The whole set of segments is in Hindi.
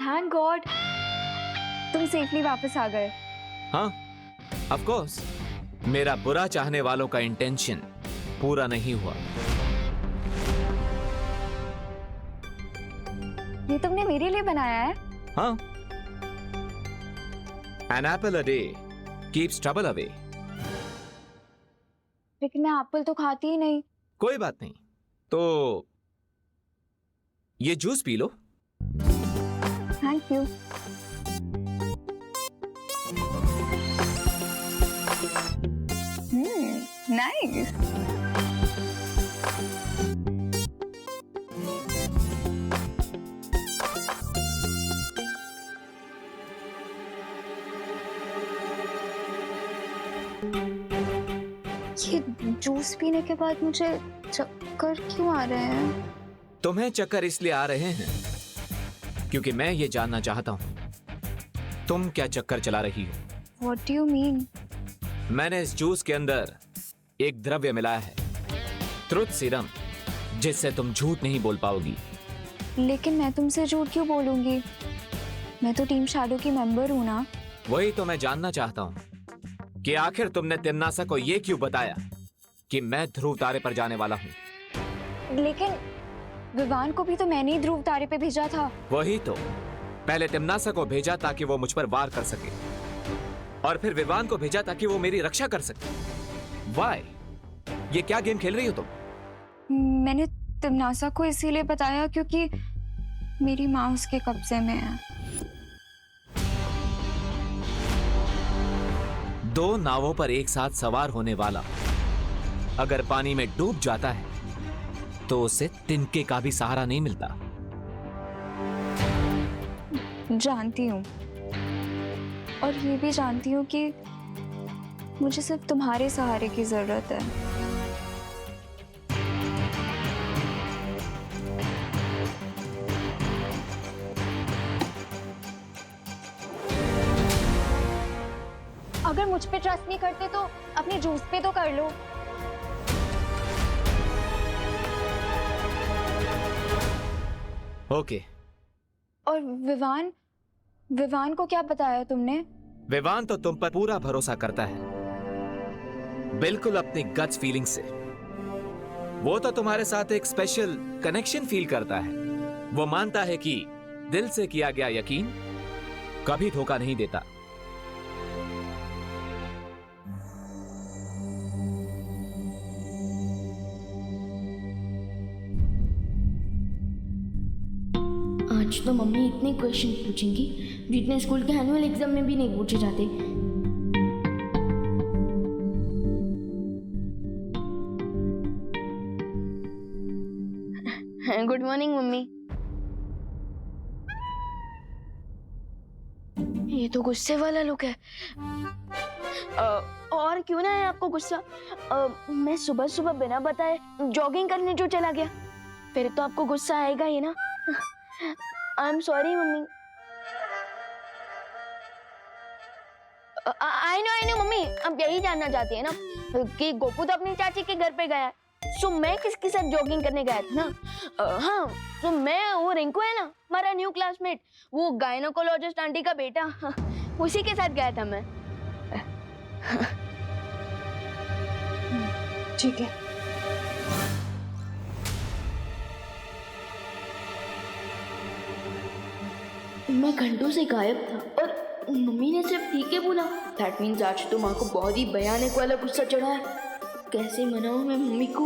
थैंक गॉड तुम सेफली वापस आ गए। हाँ, ऑफ कोर्स। मेरा बुरा चाहने वालों का इंटेंशन पूरा नहीं हुआ। ये तुमने मेरे लिए बनाया है? हाँ। An apple a day keeps trouble away. लेकिन मैं एप्पल तो खाती ही नहीं। कोई बात नहीं, तो ये juice P low. Thank you. Nice. ये जूस पीने के बाद मुझे चक्कर क्यों आ रहे हैं? तुम्हें चक्कर इसलिए आ रहे हैं क्योंकि मैं ये जानना चाहता हूं तुम क्या चक्कर चला रही हो। What do you mean? मैंने इस जूस के अंदर एक द्रव्य मिलाया है, ट्रुथ सीरम, जिससे तुम झूठ नहीं बोल पाओगी। लेकिन मैं तुमसे झूठ क्यों बोलूंगी? मैं तो टीम शैडो की मेंबर हूं ना। वही तो मैं जानना चाहता हूं कि आखिर तुमने तिम्नासा को ये क्यों बताया कि मैं ध्रुव तारे पर जाने वाला हूं। लेकिन विवान को भी तो मैंने ही ध्रुव तारे पे भेजा था। वही तो, पहले तिम्नासा को भेजा ताकि वो मुझ पर वार कर सके, और फिर विवान को भेजा ताकि वो मेरी रक्षा कर सके। वाई? ये क्या गेम खेल रही हो तुम? मैंने तिम्नासा को इसीलिए बताया क्योंकि मेरी माँ उसके कब्जे में है। दो नावों पर एक साथ सवार होने वाला अगर पानी में डूब जाता है तो उसे तिनके का भी सहारा नहीं मिलता। जानती हूँ, और ये भी जानती हूँ कि मुझे सिर्फ तुम्हारे सहारे की जरूरत है। अगर मुझ पे ट्रस्ट नहीं करते तो अपने जूस पे तो कर लो। ओके। और विवान को क्या बताया तुमने? विवान तो तुम पर पूरा भरोसा करता है, बिल्कुल अपनी गट्स फीलिंग से। वो तो तुम्हारे साथ एक स्पेशल कनेक्शन फील करता है। वो मानता है कि दिल से किया गया यकीन कभी धोखा नहीं देता। आज तो मम्मी इतने क्वेश्चन पूछेंगी जितने स्कूल के एनुअल एग्जाम में भी नहीं पूछे जाते। Good morning mummy. ये तो गुस्से वाला लुक है। और क्यों ना है आपको गुस्सा? मैं सुबह सुबह बिना बताए जॉगिंग करने जो चला गया, फिर तो आपको गुस्सा आएगा ही ना। आई am sorry mummy. I know mummy, अब यही जानना चाहती है ना कि गोपू तो अपनी चाची के घर पे गया है, सो मैं किसके साथ जॉगिंग करने गया था ना। हाँ, तो मैं, वो रिंकू है ना हमारा न्यू क्लासमेट, वो गायनोकोलॉजिस्ट आंटी का बेटा, उसी के साथ गया था मैं। ठीक है। मैं घंटों से गायब था और मम्मी ने सिर्फ ठीक है बोला। दैट मीन्स आज तो माँ को बहुत ही भयानक वाला गुस्सा चढ़ा है। कैसे मनाऊं मैं मम्मी को?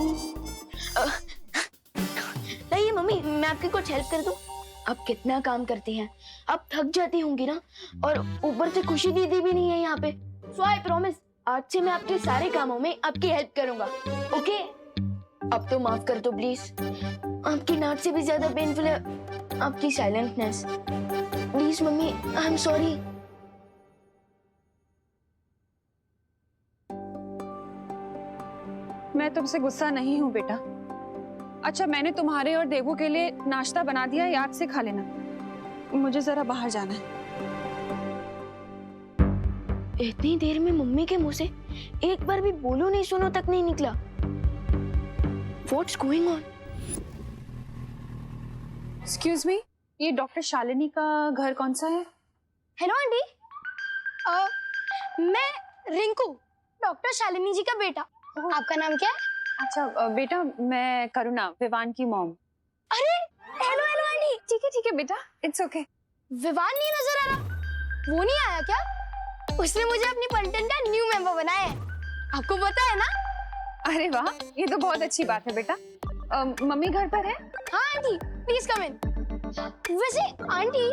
नहीं मम्मी, मैं आपकी कुछ हेल्प कर दूं? आप कितना काम करती हैं, आप थक जाती होंगी ना, और ऊपर से खुशी दीदी भी नहीं है यहाँ पे। सो आई प्रॉमिस, आज से मैं आपके सारे कामों में आपकी हेल्प करूंगा। ओके? अब तो माफ कर दो प्लीज। आपकी डांट से भी ज्यादा पेनफुल है आपकी silentness. Please mummy, I am sorry. मैं तुमसे गुस्सा नहीं हूँ बेटा। अच्छा, मैंने तुम्हारे और देवू के लिए नाश्ता बना दिया, याद से खा लेना। मुझे जरा बाहर जाना है। इतनी देर में मम्मी के मुंह से एक बार भी बोलो नहीं सुनो तक नहीं निकला। What's going on? Excuse me, ये डॉक्टर शालिनी का घर कौन सा है? हेलो आंटी, मैं रिंकू, डॉक्टर शालिनी जी का बेटा। आपका नाम क्या है? अच्छा बेटा, मैं करुणा, विवान की मॉम। अरे हेलो हेलो आंटी। ठीक है बेटा, इट्स ओके। विवान नहीं नजर आ रहा? वो नहीं आया क्या? उसने मुझे अपनी पलटन का न्यू मेंबर बनाया है, आपको पता है ना? अरे वाह, ये तो बहुत अच्छी बात है बेटा। मम्मी घर पर है? हाँ आंटी, प्लीज कम इन। वैसे आंटी,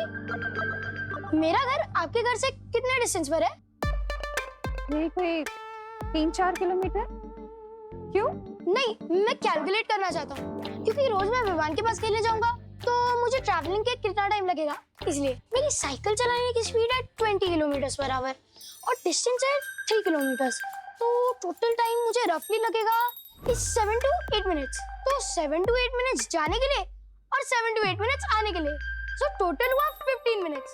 मेरा घर आपके घर से कितने डिस्टेंस पर है? ये कोई 3-4 किलोमीटर। क्यों? नहीं, मैं कैलकुलेट करना चाहता हूँ, क्योंकि रोज मैं विवान के पास खेलने जाऊंगा तो मुझे ट्रैवलिंग के कितना टाइम लगेगा, इसलिए। मेरी साइकिल चलाने की स्पीड है 20 किलोमीटर पर आवर और डिस्टेंस है 3 किलोमीटर, तो टोटल टाइम मुझे रफली लगेगा 7 to 8 मिनट्स। तो 7 to 8 मिनट्स जाने के लिए और 7 to 8 मिनट्स आने के लिए, सो टोटल हुआ 15 मिनट्स।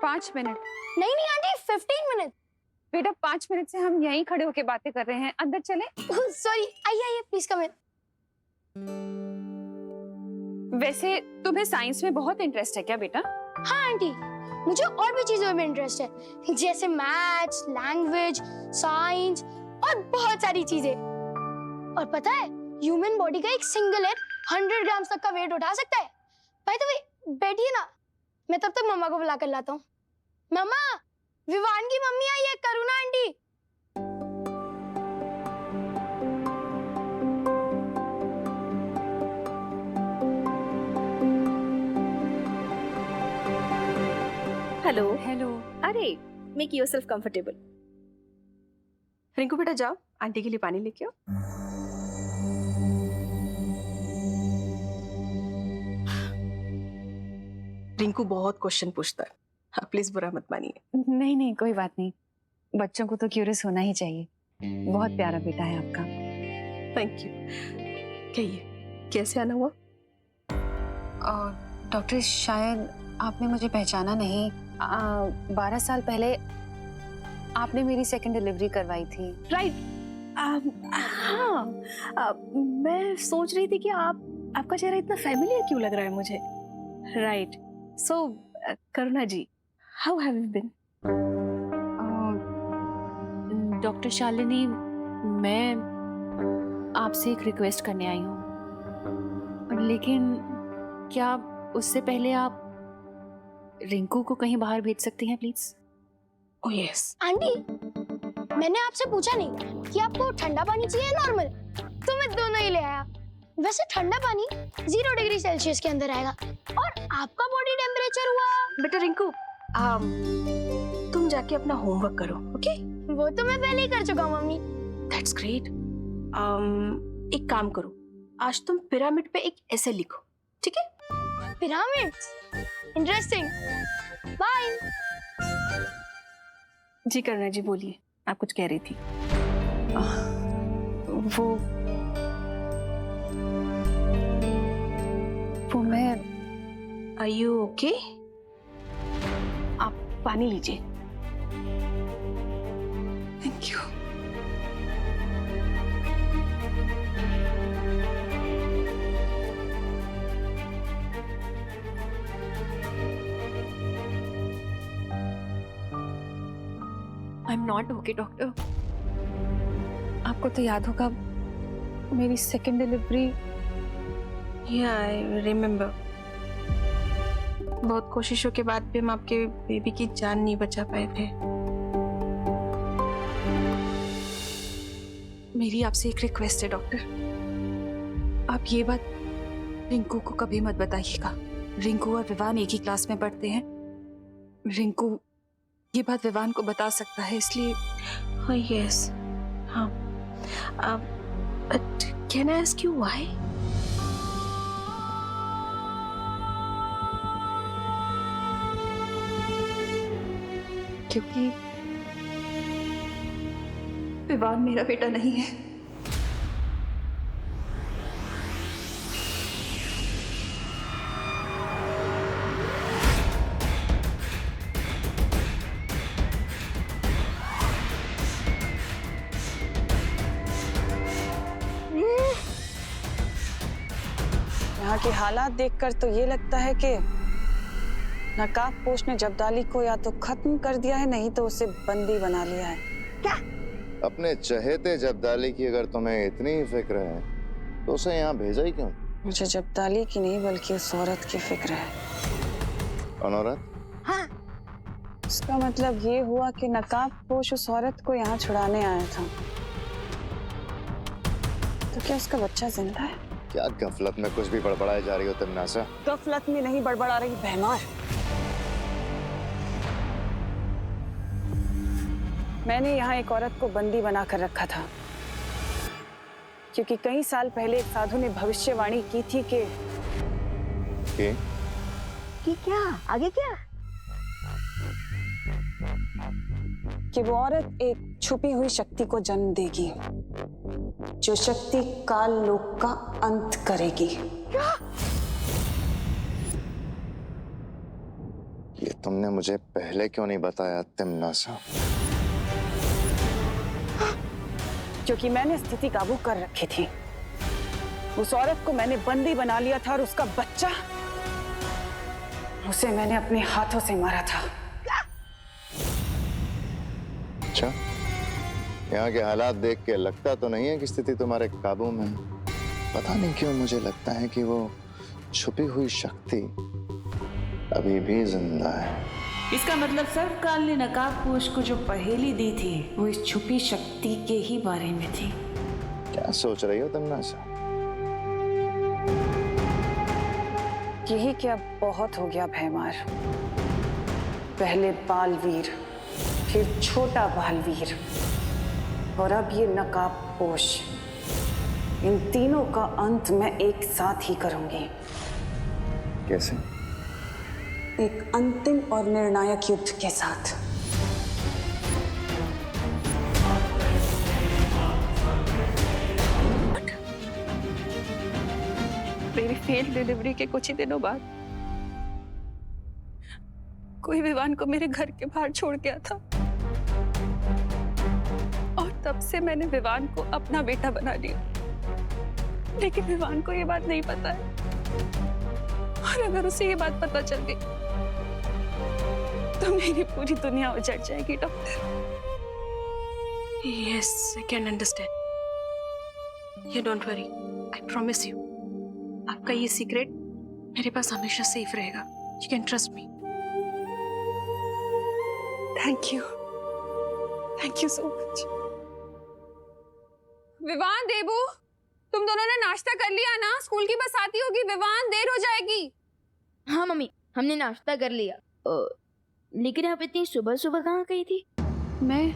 5 मिनट? नहीं नहीं आंटी, 15 मिनट। बेटा 5 मिनट से हम यहीं खड़े होके बातें कर रहे हैं, अंदर चले? सॉरी, आइए आइए, प्लीज कम इन। वैसे तुम्हें साइंस में बहुत इंटरेस्ट है क्या बेटा? हाँ आंटी, मुझे और भी चीजों में इंटरेस्ट है, जैसे मैथ्स, लैंग्वेज, साइंस और बहुत सारी चीजें। और पता है, ह्यूमन बॉडी का एक सिंगल एग 100 ग्राम तक का वेट उठा सकता है। भाई तो बैठिए ना, मैं तब तक मम्मा को बुला कर लाता हूँ। मम्मा, विवान की मम्मी आई है, करुणा आंटी। हेलो। हेलो। अरे, मेक योरसेल्फ कंफर्टेबल। रिंकू बेटा जाओ, आंटी के लिए पानी लेके आओ। रिंकू बहुत क्वेश्चन पूछता है, आप प्लीज बुरा मत मानिए। नहीं कोई बात नहीं, बच्चों को तो क्यूरियस होना ही चाहिए। बहुत प्यारा बेटा है आपका। Thank you. कहिए, कैसे आना हुआ? डॉक्टर, शायद आपने मुझे पहचाना नहीं। 12 साल पहले आपने मेरी सेकंड डिलीवरी करवाई थी। राइट। हाँ, मैं सोच रही थी कि आपका चेहरा इतना फैमिलियर क्यों लग रहा है मुझे। Right. So Karuna ji, how have you been? Doctor Shalini, मैं आपसे एक रिक्वेस्ट करने आई हूँ, लेकिन क्या उससे पहले आप रिंकू को कहीं बाहर भेज सकती हैं प्लीज? Oh yes. आंटी, मैंने आपसे पूछा नहीं कि आपको ठंडा पानी चाहिए या नॉर्मल, तो मैं दोनों ही ले आया। वैसे ठंडा पानी 0 डिग्री सेल्सियस के अंदर आएगा और आपका बॉडी टेम्परेचर हुआ। बेटा रिंकू, तुम जाके अपना होमवर्क करो, ओके? वो तो मैं पहले ही कर चुका हूँ मम्मी। That's great. एक काम करो, आज तुम पिरामिड पे एक ऐसे लिखो, ठीक है? Pyramids, interesting. बाय। जी करुणा जी, बोलिए, आप कुछ कह रही थी। वो मैं आर यू ओके? आप पानी लीजिए। Thank you. I am not okay doctor. आपको तो याद होगा मेरी सेकंड डिलीवरी। या आई रिमेम्बर। बहुत कोशिशों के बाद भी हम आपके बेबी की जान नहीं बचा पाए थे। मेरी आपसे एक रिक्वेस्ट है डॉक्टर, आप ये बात रिंकू को कभी मत बताइएगा। रिंकू और विवान एक ही क्लास में पढ़ते हैं। रिंकू ये बात विवान को बता सकता है, इसलिए। हाँ यस, हाँ। Can I ask you why? क्योंकि विवान मेरा बेटा नहीं है। यहाँ के हालात देखकर तो ये लगता है कि नकाबपोश ने जब्दाली को या तो खत्म कर दिया है, नहीं तो उसे बंदी बना लिया है। अपने चहेते जब्दाली की अगर तुम्हें इतनी ही फिक्र है तो उसे यहाँ भेजा ही क्यों? मुझे जब्दाली की नहीं बल्कि उस औरत की फिक्र है। कौन औरत? हाँ, उसका मतलब ये हुआ कि नकाबपोश उस औरत को यहाँ छुड़ाने आया था। तो क्या उसका बच्चा जिंदा है? क्या गफलत में कुछ भी बड़बड़ाई जा रही हो तमन्नासा? गफलत में नहीं बड़बड़ा रही भैमार। मैंने यहाँ एक औरत को बंदी बनाकर रखा था क्योंकि कई साल पहले एक साधु ने भविष्यवाणी की थी कि क्या आगे क्या? कि वो औरत एक छुपी हुई शक्ति को जन्म देगी जो शक्ति काल लोक का अंत करेगी। ये तुमने मुझे पहले क्यों नहीं बताया तमन्नासा? क्योंकि मैंने स्थिति काबू कर रखी थी। उस औरत को मैंने बंदी बना लिया था और उसका बच्चा, उसे मैंने अपने हाथों से मारा था। अच्छा, यहाँ के हालात देख के लगता तो नहीं है कि स्थिति तुम्हारे काबू में है। पता नहीं क्यों मुझे लगता है कि वो छुपी हुई शक्ति अभी भी जिंदा है। इसका मतलब सर्वकाल ने नकाबपोश को जो पहेली दी थी वो इस छुपी शक्ति के ही बारे में थी। क्या सोच रही हो तमन्नासा? यही क्या बहुत हो गया भैमार। पहले बालवीर, फिर छोटा बालवीर और अब ये नकाबपोश। इन तीनों का अंत मैं एक साथ ही करूंगी। कैसे? एक अंतिम और निर्णायक युद्ध के साथ। मेरी फेल डिलीवरी के कुछ ही दिनों बाद कोई विवान को मेरे घर के बाहर छोड़ गया था और तब से मैंने विवान को अपना बेटा बना लिया। लेकिन विवान को ये बात नहीं पता है और अगर उसे ये बात पता चल गई तो मेरी पूरी दुनिया उजड़ जाएगी doctor. Yes, I can understand. You don't worry. I promise you. आपका ये सीक्रेट मेरे पास हमेशा सेफ रहेगा. You can trust me. Thank you so much. Vivaan, Debu, तुम दोनों ने नाश्ता कर लिया ना? स्कूल की बस आती होगी। विवान, देर हो जाएगी। हाँ मम्मी, हमने नाश्ता कर लिया। लेकिन आप इतनी सुबह सुबह कहाँ गई थी? मैं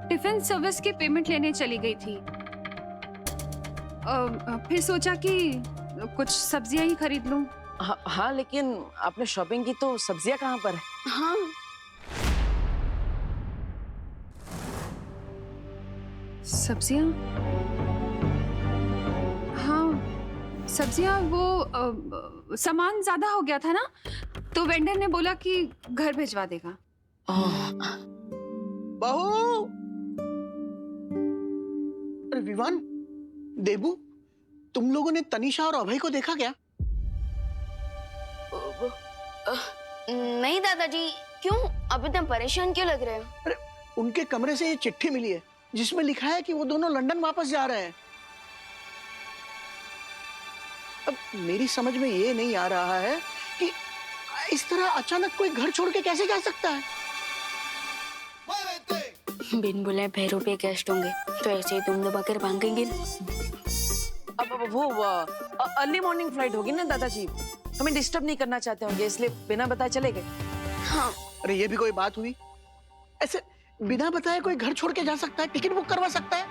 टिफिन सर्विस की पेमेंट लेने चली गई थी। फिर सोचा कि कुछ सब्जियां ही खरीद लूं। हाँ, लेकिन आपने शॉपिंग की तो सब्जियां कहाँ पर है? हाँ, सब्जियां? हाँ, सब्जियां वो सामान ज्यादा हो गया था ना, तो वेंडर ने बोला कि घर भिजवा देगा। बहू! अरे विवान, देबू, तुम लोगों ने तनीषा और अभय को देखा क्या? नहीं दादाजी, क्यों? अब इतना परेशान क्यों लग रहे हो? अरे उनके कमरे से ये चिट्ठी मिली है जिसमें लिखा है कि वो दोनों लंदन वापस जा रहे हैं। अब मेरी समझ में ये नहीं आ रहा है कि इस तरह अचानक कोई घर छोड़ के कैसे जा सकता है। बिन बुलाए भैरों पे गेस्ट होंगे तो ऐसे ही तुम दबा कर भागेंगे। अब वो अर्ली मॉर्निंग फ्लाइट होगी ना दादाजी, हमें डिस्टर्ब नहीं करना चाहते होंगे, इसलिए बिना बताए चले गए। हाँ। अरे ये भी कोई बात हुई? ऐसे बिना बताए कोई घर छोड़ के जा सकता है? टिकट बुक करवा सकता है?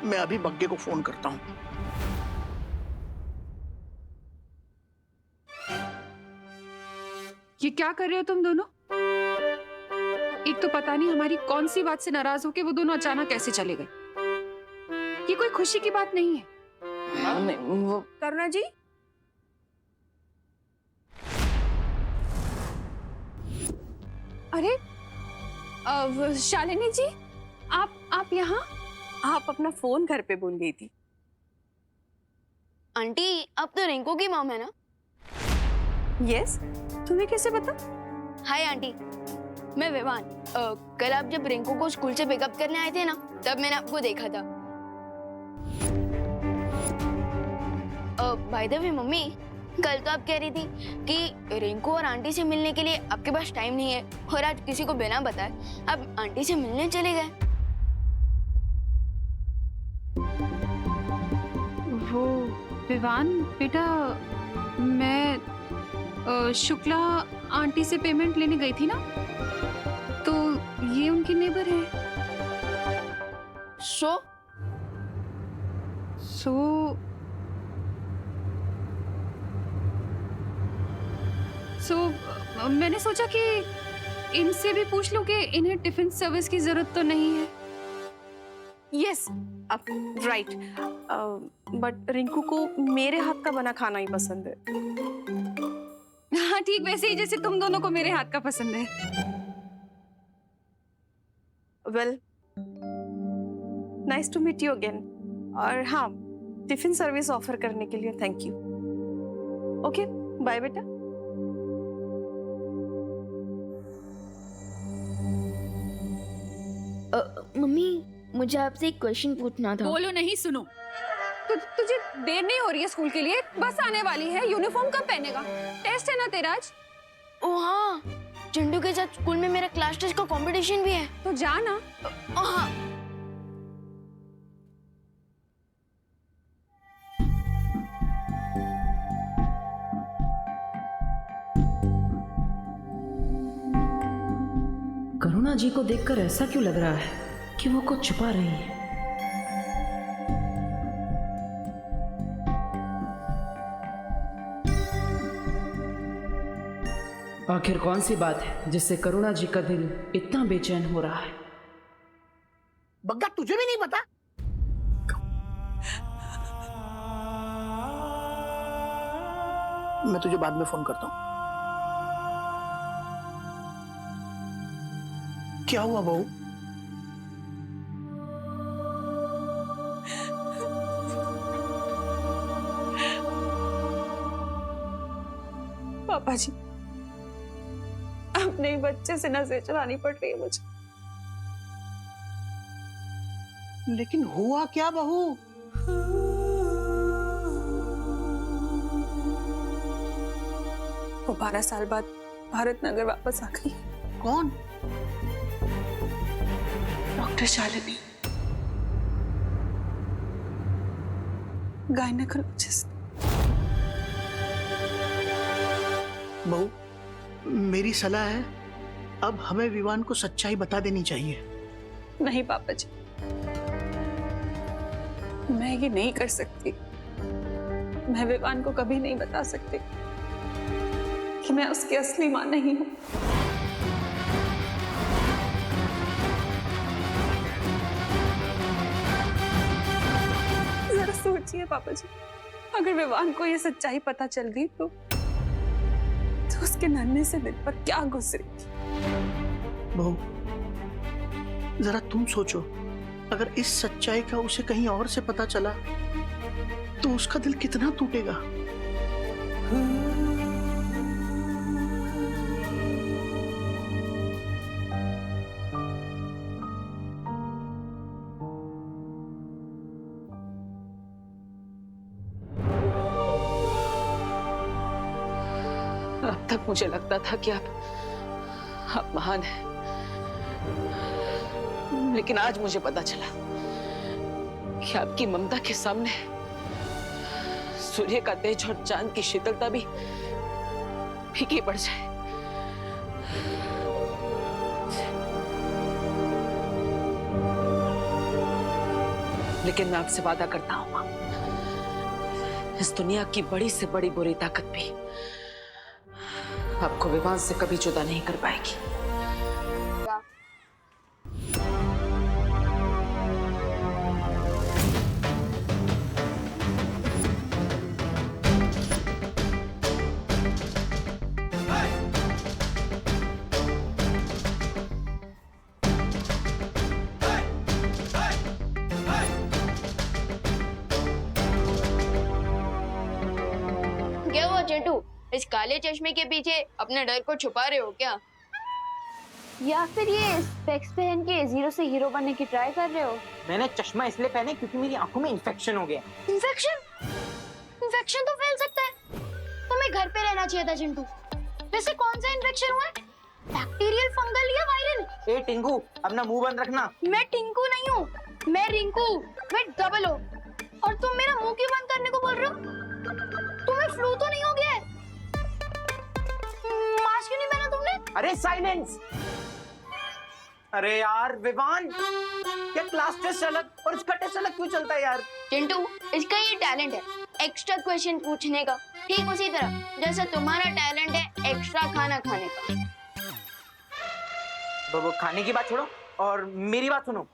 मैं अभी बग्गे को फोन करता हूँ। ये क्या कर रहे हो तुम दोनों? एक तो पता नहीं हमारी कौन सी बात से नाराज होके वो दोनों अचानक कैसे चले गए। ये कोई खुशी की बात नहीं है। नहीं, वो करुणा जी, अरे शालिनी जी, आप यहाँ? आप अपना फोन घर पे भूल गई थी। आंटी आप तो रिंकू की मॉम है ना? यस, तुम्हें कैसे पता? हाय आंटी, मैं विवान। कल आप जब रिंकू को स्कूल से पिकअप करने आए थे ना, तब मैंने आपको देखा था। बाय द वे मम्मी, कल तो आप कह रही थी कि रिंकू और आंटी से मिलने के लिए आपके पास टाइम नहीं है, और आज किसी को बिना बताए आप आंटी से मिलने चले गए। वो विवान बेटा, मैं शुक्ला आंटी से पेमेंट लेने गई थी ना, तो ये उनकी नेबर है। सो मैंने सोचा कि इनसे भी पूछ लूं कि इन्हें टिफिन सर्विस की जरूरत तो नहीं है। यस, राइट, बट रिंकू को मेरे हाथ का बना खाना ही पसंद है। हाँ ठीक, वैसे ही जैसे तुम दोनों को मेरे हाथ का पसंद है। Well, nice to meet you again. और हाँ, टिफिन सर्विस ऑफर करने के लिए थैंक यू। ओके, बाय बेटा। मम्मी, मुझे आपसे एक क्वेश्चन पूछना था। बोलो नहीं, सुनो। तुझे देर नहीं हो रही है स्कूल के लिए? बस आने वाली है। यूनिफॉर्म कब पहनेगा? टेस्ट है ना तेरा आज? ओ हाँ, चंदू के साथ स्कूल में मेरा क्लास टेस्ट का कंपटीशन भी है। तो जा ना। हाँ। करुणा जी को देखकर ऐसा क्यों लग रहा है कि वो कुछ छुपा रही है? आखिर कौन सी बात है जिससे करुणा जी का दिल इतना बेचैन हो रहा है? बग्गा, तुझे भी नहीं पता? मैं तुझे बाद में फोन करता हूँ। क्या हुआ बहू? पापा जी, अपने बच्चे से नजर चलानी पड़ रही है मुझे। लेकिन हुआ क्या बहू? वो 12 साल बाद भारत नगर वापस आ गई। कौन? Doctor Shalini, gynaecologist. बहू, मेरी सलाह है, अब हमें विवान को सच्चाई बता देनी चाहिए। नहीं पापा जी, मैं ये नहीं कर सकती। मैं विवान को कभी नहीं बता सकती कि मैं उसकी असली मां नहीं हूं। जरा सोचिए पापा जी, अगर विवान को ये सच्चाई पता चल गई तो उसके नन्हे से दिल पर क्या गुजरेगी। बहू, जरा तुम सोचो, अगर इस सच्चाई का उसे कहीं और से पता चला तो उसका दिल कितना टूटेगा। अब तक मुझे लगता था कि आप महान हैं, लेकिन आज मुझे पता चला कि आपकी ममता के सामने सूर्य का तेज और चांद की शीतलता भी फीकी पड़ जाए। लेकिन मैं आपसे वादा करता हूं मां, इस दुनिया की बड़ी से बड़ी बुरी ताकत भी आपको विवान से कभी जुदा नहीं कर पाएगी। क्या हुआ चिंटू, इस काले चश्मे के पीछे अपने डर को छुपा रहे हो क्या? या फिर ये स्पेक्स पहन के जीरो से हीरो बनने की ट्राई कर रहे हो? मैंने चश्मा इसलिए पहने क्योंकि मेरी आंखों में इन्फेक्शन हो गया। इन्फेक्शन? इन्फेक्शन तो फैल सकता है, तुम्हें घर पे रहना चाहिए था चिंटू। वैसे कौन सा इन्फेक्शन हुआ है, बैक्टीरियल, फंगल या वायरल? ए टिंकू, अपना मुंह बंद रखना। मैं टिंकू नहीं हूँ, मैं रिंकू, मैं डबल हो। और तुम मेरा मुंह क्यों बंद करने को बोल रहे हो? तुम्हें फ्लू तो नहीं हो गया है? मास्क क्यों नहीं पहना तुमने? अरे साइलेंस। अरे यार विवान, क्या क्लास टेस्ट अलग और इसका टेस्ट अलग क्यों चलता है यार? चिंटू, इसका ये टैलेंट है एक्स्ट्रा क्वेश्चन पूछने का, ठीक उसी तरह जैसे तुम्हारा टैलेंट है एक्स्ट्रा खाना खाने का। वो खाने की बात छोड़ो और मेरी बात सुनो।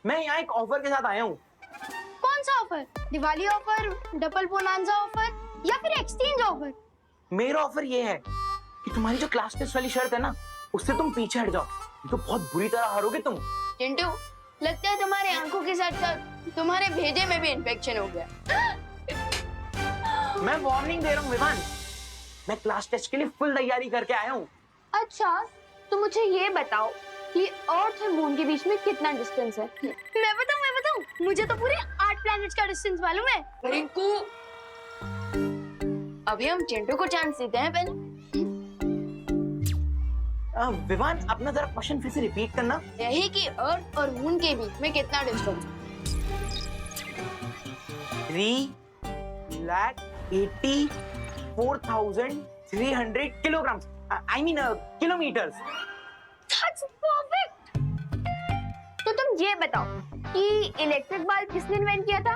मैं यहाँ एक ऑफर के साथ आया हूँ। कौन सा offer? Diwali offer, double bonanza offer या फिर एक्सचेंज ऑफर? मेरा ऑफर ये है कि तुम्हारी जो क्लास टेस्ट वाली शर्त है ना, उससे तुम पीछे हट जाओ, तो बहुत बुरी तरह हारोगे तुम। चिंटू, लगता है तुम्हारे आंखों के साथ साथ तुम्हारे भेजे में भी इन्फेक्शन हो गया। मैं वार्निंग दे रहा हूँ विवान, मैं क्लास टेस्ट के लिए फुल तैयारी करके आया हूँ। अच्छा, तो मुझे ये बताओ कि अर्थ और मून के बीच में कितना डिस्टेंस है? मैं बताऊं, मुझे तो पूरे 8 प्लैनेट्स का डिस्टेंस मालूम है। रिंकू, अभी हम चिंटू को चांस देते हैं पहले। विवान, अपना जरा क्वेश्चन फिर से रिपीट करना। यही कि अर्थ और मून के बीच में कितना डिस्टेंस है? 384,300 kilogram, I mean kilometres. That's perfect. तो तुम ये बताओ कि इलेक्ट्रिक बल्ब किसने इन्वेंट किया था?